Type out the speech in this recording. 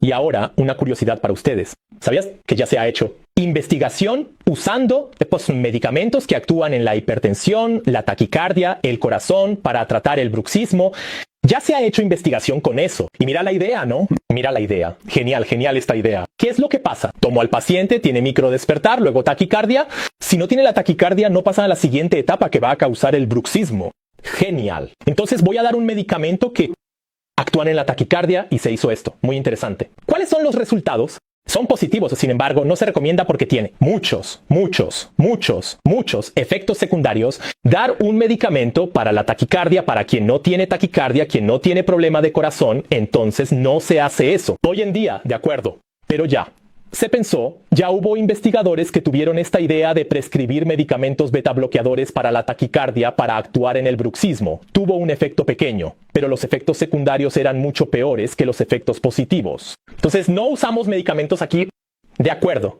Y ahora, una curiosidad para ustedes. ¿Sabías que ya se ha hecho investigación usando medicamentos que actúan en la hipertensión, la taquicardia, el corazón para tratar el bruxismo? Ya se ha hecho investigación con eso. Y mira la idea, ¿no? Mira la idea. Genial, genial esta idea. ¿Qué es lo que pasa? Tomo al paciente, tiene microdespertar, luego taquicardia. Si no tiene la taquicardia, no pasa a la siguiente etapa que va a causar el bruxismo. Genial. Entonces voy a dar un medicamento que actúan en la taquicardia y se hizo esto. Muy interesante. ¿Cuáles son los resultados? Son positivos, sin embargo, no se recomienda porque tiene muchos efectos secundarios. Dar un medicamento para la taquicardia, para quien no tiene taquicardia, quien no tiene problema de corazón, entonces no se hace eso. Hoy en día, de acuerdo, pero ya se pensó, ya hubo investigadores que tuvieron esta idea de prescribir medicamentos beta bloqueadores para la taquicardia para actuar en el bruxismo. Tuvo un efecto pequeño, pero los efectos secundarios eran mucho peores que los efectos positivos. Entonces no usamos medicamentos aquí, de acuerdo,